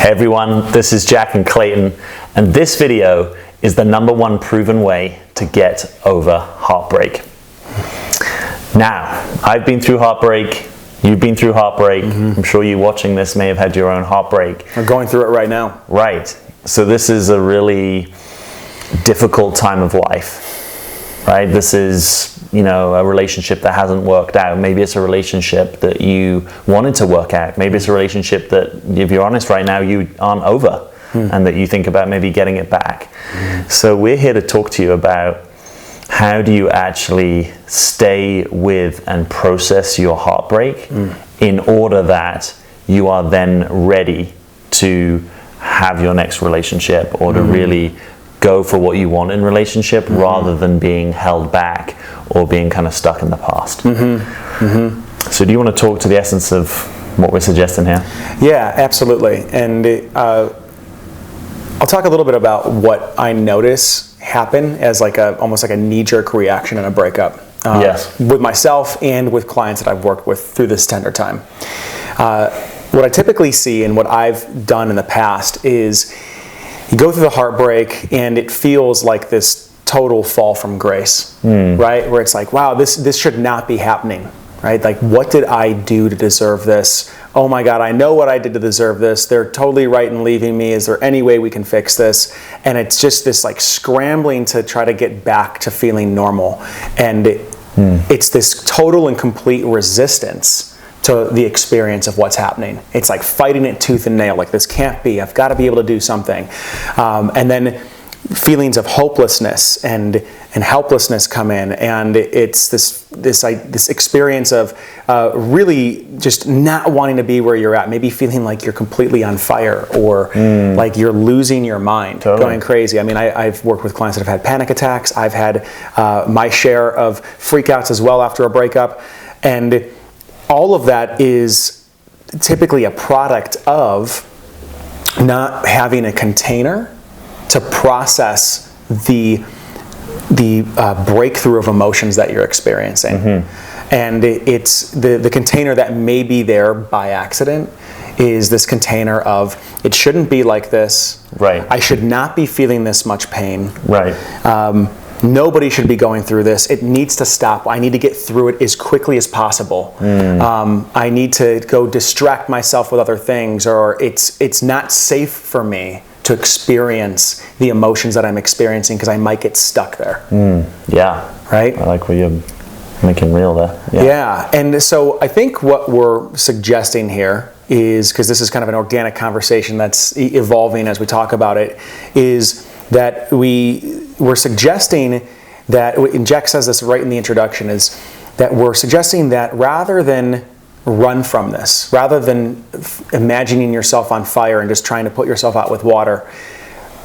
Hey everyone, this is Jack and Clayton, and this video is the #1 proven way to get over heartbreak. Now, I've been through heartbreak, you've been through heartbreak, I'm sure you watching this may have had your own heartbreak. We're going through it right now. Right, so this is a really difficult time of life, right? This is, a relationship that hasn't worked out. Maybe it's a relationship that you wanted to work out. Maybe it's a relationship that, if you're honest right now, you aren't over and that you think about maybe getting it back. So we're here to talk to you about how do you actually stay with and process your heartbreak in order that you are then ready to have your next relationship or to really go for what you want in relationship rather than being held back or being kind of stuck in the past. So do you want to talk to the essence of what we're suggesting here? Yeah, absolutely. And I'll talk a little bit about what I notice happen as almost like a knee-jerk reaction in a breakup. With myself and with clients that I've worked with through this tender time. What I typically see and what I've done in the past is you go through the heartbreak and it feels like this total fall from grace, right? Where it's like, wow, this should not be happening, right? Like, what did I do to deserve this? Oh my God, I know what I did to deserve this. They're totally right in leaving me. Is there any way we can fix this? And it's just this like scrambling to try to get back to feeling normal. And it's this total and complete resistance to the experience of what's happening. It's like fighting it tooth and nail, like this can't be, I've got to be able to do something. And then feelings of hopelessness and helplessness come in, and it's this experience of really just not wanting to be where you're at, maybe feeling like you're completely on fire or like you're losing your mind, going crazy. I mean, I've worked with clients that have had panic attacks. I've had my share of freakouts as well after a breakup, and all of that is typically a product of not having a container to process the breakthrough of emotions that you're experiencing. And it's the container that may be there by accident is this container of, it shouldn't be like this. Right. I should not be feeling this much pain. Right. Nobody should be going through this. It needs to stop. I need to get through it as quickly as possible. I need to go distract myself with other things, or it's not safe for me to experience the emotions that I'm experiencing because I might get stuck there. Yeah. Right? I like what you're making real there. Yeah. And so I think what we're suggesting here is, because this is kind of an organic conversation that's evolving as we talk about it, is that we're suggesting that, and Jack says this right in the introduction, is that we're suggesting that rather than run from this, rather than imagining yourself on fire and just trying to put yourself out with water,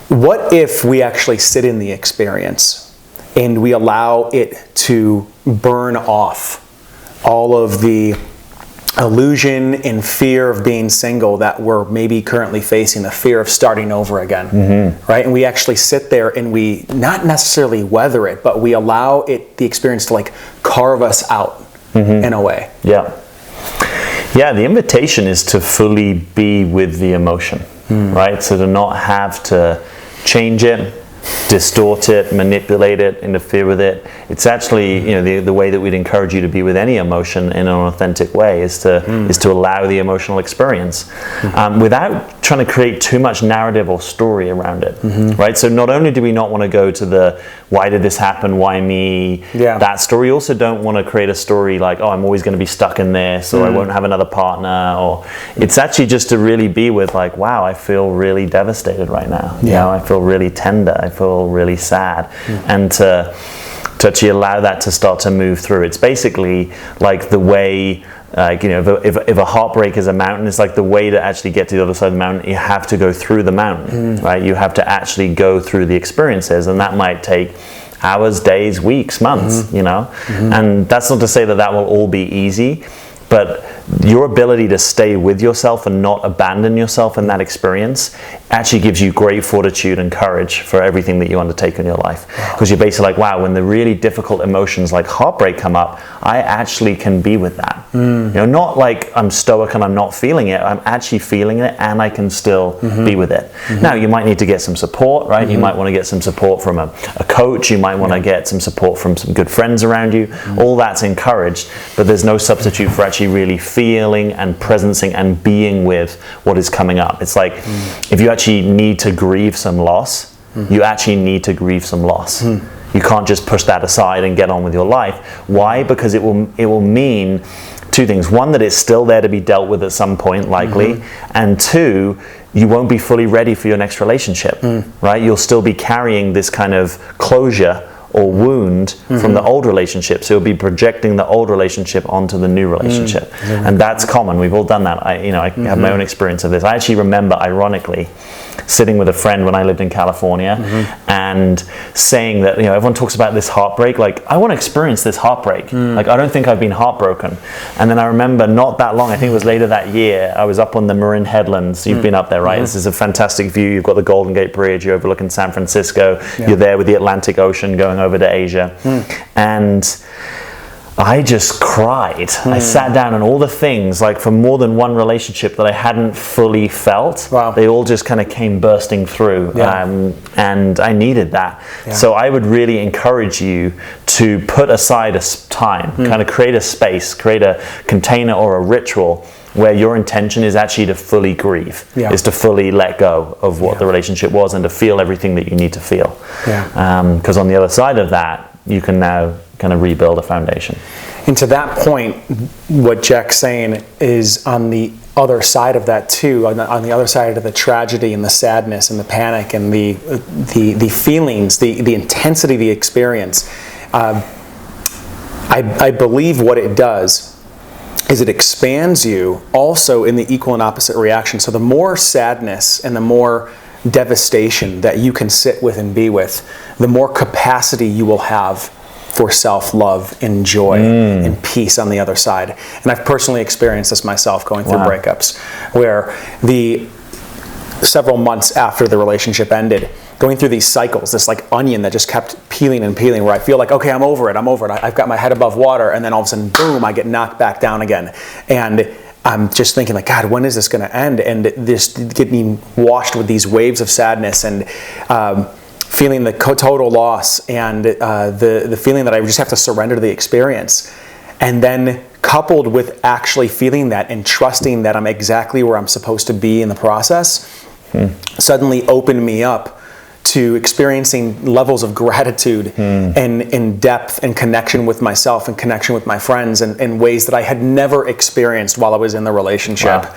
what if we actually sit in the experience and we allow it to burn off all of the illusion and fear of being single that we're maybe currently facing, the fear of starting over again, right? And we actually sit there and we not necessarily weather it, but we allow the experience to like carve us out in a way. Yeah, the invitation is to fully be with the emotion, right? So to not have to change it, distort it, manipulate it, interfere with it. It's actually, the way that we'd encourage you to be with any emotion in an authentic way is to allow the emotional experience without trying to create too much narrative or story around it, right? So not only do we not want to go to the why did this happen, why me, that story. We also don't want to create a story like, oh, I'm always going to be stuck in this, or I won't have another partner, or it's actually just to really be with like, wow, I feel really devastated right now. I feel really tender. I feel really sad. And to actually allow that to start to move through. It's basically like the way, if a heartbreak is a mountain, it's like the way to actually get to the other side of the mountain, you have to go through the mountain, right? You have to actually go through the experiences, and that might take hours, days, weeks, months, And that's not to say that will all be easy, but your ability to stay with yourself and not abandon yourself in that experience actually gives you great fortitude and courage for everything that you undertake in your life. Because you're basically like, wow, when the really difficult emotions like heartbreak come up, I actually can be with that. You know, not like I'm stoic and I'm not feeling it. I'm actually feeling it, and I can still be with it. Now, you might need to get some support, right? You might want to get some support from a coach. You might want to get some support from some good friends around you. All that's encouraged, but there's no substitute for actually really feeling and presencing and being with what is coming up. It's like if you actually need to grieve some loss, you actually need to grieve some loss. You can't just push that aside and get on with your life. Why? Because it will mean two things. One, that it's still there to be dealt with at some point, likely. And two, you won't be fully ready for your next relationship, right? You'll still be carrying this kind of closure or wound from the old relationship. So you'll be projecting the old relationship onto the new relationship. And that's common. We've all done that. I have my own experience of this. I actually remember, ironically, sitting with a friend when I lived in California and saying that, everyone talks about this heartbreak. Like, I want to experience this heartbreak. Like, I don't think I've been heartbroken. And then I remember not that long, I think it was later that year, I was up on the Marin Headlands. You've been up there, right? This is a fantastic view. You've got the Golden Gate Bridge. You're overlooking San Francisco. You're there with the Atlantic Ocean going over to Asia. And I just cried. I sat down, and all the things, like for more than one relationship that I hadn't fully felt, they all just kind of came bursting through. And I needed that. So I would really encourage you to put aside a time, kind of create a space, create a container or a ritual where your intention is actually to fully grieve, is to fully let go of what the relationship was and to feel everything that you need to feel. Because on the other side of that, you can now kind of rebuild a foundation. And to that point, what Jack's saying is on the other side of that too, on the other side of the tragedy and the sadness and the panic and the feelings, the intensity of the experience, I believe what it does is it expands you also in the equal and opposite reaction. So the more sadness and the more devastation that you can sit with and be with, the more capacity you will have for self-love and joy and peace on the other side. And I've personally experienced this myself going through breakups, where the several months after the relationship ended, going through these cycles, this like onion that just kept peeling and peeling, where I feel like, okay, I'm over it, I've got my head above water, and then all of a sudden, boom, I get knocked back down again. And I'm just thinking like, God, when is this going to end? And this getting washed with these waves of sadness and feeling the total loss and the feeling that I just have to surrender to the experience. And then coupled with actually feeling that and trusting that I'm exactly where I'm supposed to be in the process, suddenly opened me up to experiencing levels of gratitude and in depth and connection with myself and connection with my friends in ways that I had never experienced while I was in the relationship.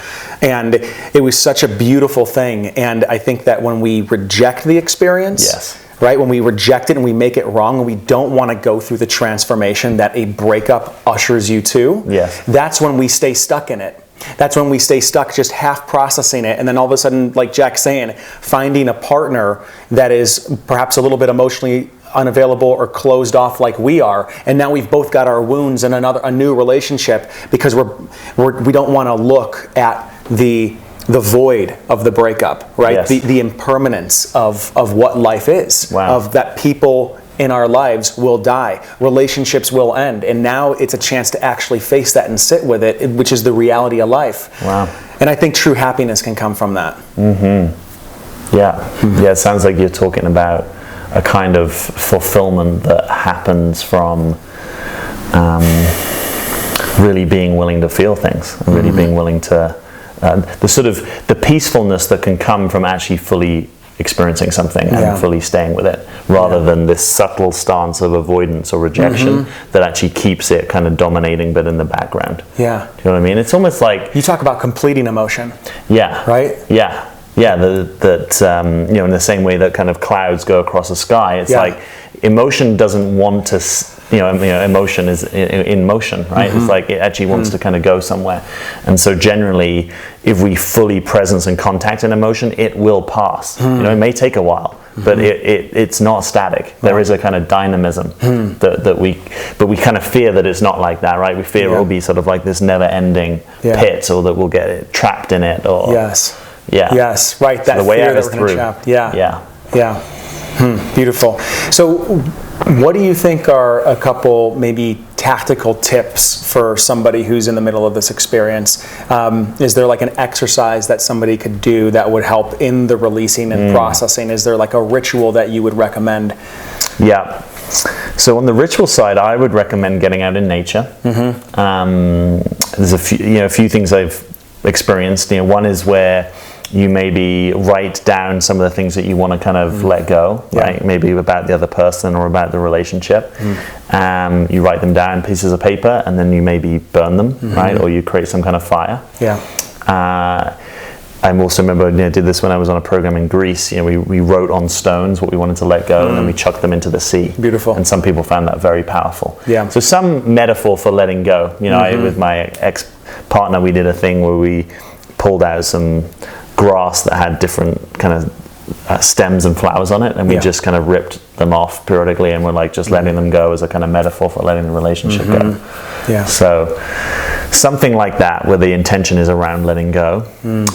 And it was such a beautiful thing. And I think that when we reject the experience, right, when we reject it and we make it wrong and we don't want to go through the transformation that a breakup ushers you to, that's when we stay stuck in it. That's when we stay stuck just half processing it, and then all of a sudden, like Jack's saying, finding a partner that is perhaps a little bit emotionally unavailable or closed off like we are, and now we've both got our wounds in a new relationship because we don't want to look at the void of the breakup, right? The impermanence of what life is, of that people in our lives will die, relationships will end, and now it's a chance to actually face that and sit with it, which is the reality of life. And I think true happiness can come from that. It sounds like you're talking about a kind of fulfillment that happens from really being willing to feel things and really being willing to the peacefulness that can come from actually fully experiencing something and fully staying with it, rather than this subtle stance of avoidance or rejection that actually keeps it kind of dominating but in the background. Do you know what I mean? It's almost like you talk about completing emotion. Right? That in the same way that kind of clouds go across the sky, it's like emotion doesn't want to emotion is in motion, right? It's like it actually wants to kind of go somewhere. And so generally, if we fully presence and contact an emotion, it will pass. It may take a while, but it's not static. There is a kind of dynamism that we kind of fear that it's not like that, right? We fear it will be sort of like this never-ending pit, or that we'll get trapped in it, or right. So that the way fear out that is we're through. trapped. Beautiful. So what do you think are a couple maybe tactical tips for somebody who's in the middle of this experience? Is there like an exercise that somebody could do that would help in the releasing and processing? Is there like a ritual that you would recommend? Yeah. So on the ritual side, I would recommend getting out in nature. There's a few things I've experienced. One is where you maybe write down some of the things that you want to kind of let go, right? Maybe about the other person or about the relationship. You write them down, pieces of paper, and then you maybe burn them, right? Or you create some kind of fire. I also remember did this when I was on a program in Greece. We wrote on stones what we wanted to let go, and then we chucked them into the sea. Beautiful. And some people found that very powerful. Yeah. So some metaphor for letting go. With my ex-partner, we did a thing where we pulled out some grass that had different kind of stems and flowers on it, and we just kind of ripped them off periodically, and we're like just letting them go as a kind of metaphor for letting the relationship go. So something like that, where the intention is around letting go.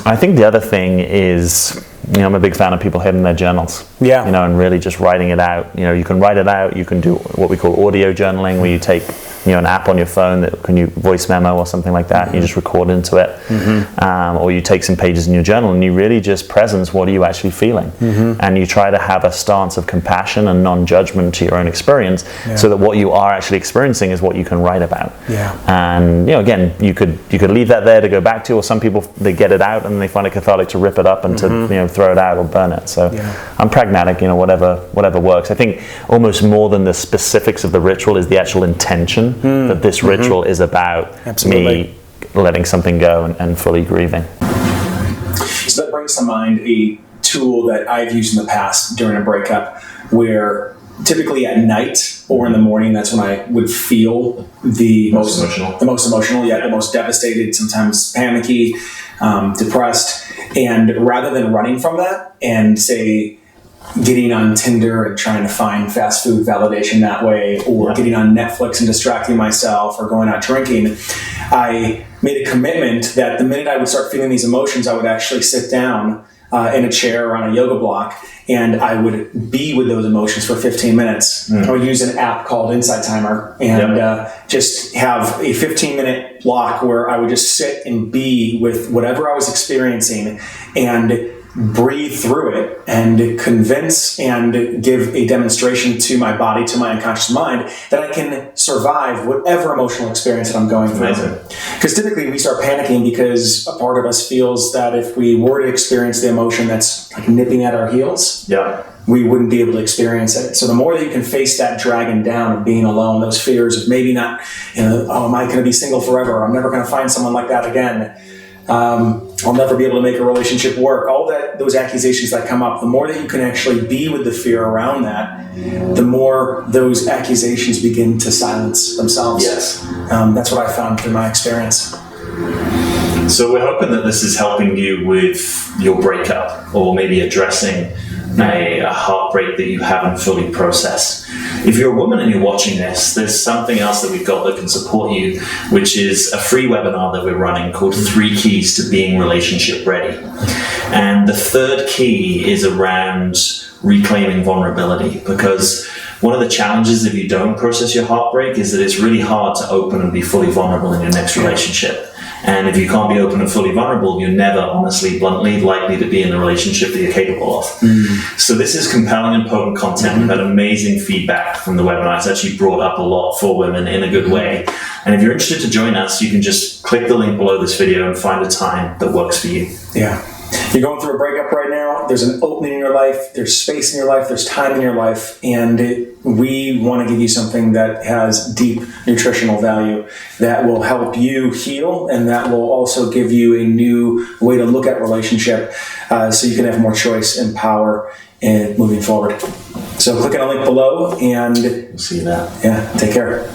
I think the other thing is, I'm a big fan of people hitting their journals. And really just writing it out. You can write it out. You can do what we call audio journaling, where you take an app on your phone that can you voice memo or something like that, and you just record into it. Or you take some pages in your journal and you really just presence what are you actually feeling, and you try to have a stance of compassion and non-judgment to your own experience, so that what you are actually experiencing is what you can write about. And again, you could leave that there to go back to, or some people, they get it out and they find it cathartic to rip it up and to throw it out or burn it. So I'm pragmatic, whatever works. I think almost more than the specifics of the ritual is the actual intention that this ritual is about me letting something go and fully grieving. So that brings to mind a tool that I've used in the past during a breakup, where typically at night or in the morning, that's when I would feel the most emotional, the most devastated, sometimes panicky, depressed. And rather than running from that and say, getting on Tinder and trying to find fast food validation that way, or getting on Netflix and distracting myself, or going out drinking, I made a commitment that the minute I would start feeling these emotions, I would actually sit down in a chair or on a yoga block, and I would be with those emotions for 15 minutes. I would use an app called Insight Timer, and just have a 15-minute block where I would just sit and be with whatever I was experiencing and breathe through it and convince and give a demonstration to my body, to my unconscious mind, that I can survive whatever emotional experience that I'm going through. Because typically we start panicking because a part of us feels that if we were to experience the emotion that's like nipping at our heels, we wouldn't be able to experience it. So the more that you can face that dragging down of being alone, those fears of maybe not, am I going to be single forever? I'm never going to find someone like that again. I'll never be able to make a relationship work. All that, those accusations that come up, the more that you can actually be with the fear around that, the more those accusations begin to silence themselves. That's what I found through my experience. So we're hoping that this is helping you with your breakup, or maybe addressing a heartbreak that you haven't fully processed. If you're a woman and you're watching this, there's something else that we've got that can support you, which is a free webinar that we're running called 3 Keys to Being Relationship Ready. And the third key is around reclaiming vulnerability, because one of the challenges if you don't process your heartbreak is that it's really hard to open and be fully vulnerable in your next relationship. And if you can't be open and fully vulnerable, you're never, honestly, bluntly, likely to be in the relationship that you're capable of. So this is compelling and potent content. We've had amazing feedback from the webinar. It's actually brought up a lot for women in a good way. And if you're interested to join us, you can just click the link below this video and find a time that works for you. You're going through a breakup right now. There's an opening in your life. There's space in your life. There's time in your life. And we want to give you something that has deep nutritional value that will help you heal, and that will also give you a new way to look at relationship, so you can have more choice and power in moving forward. So click on the link below, and we'll see you there. Take care.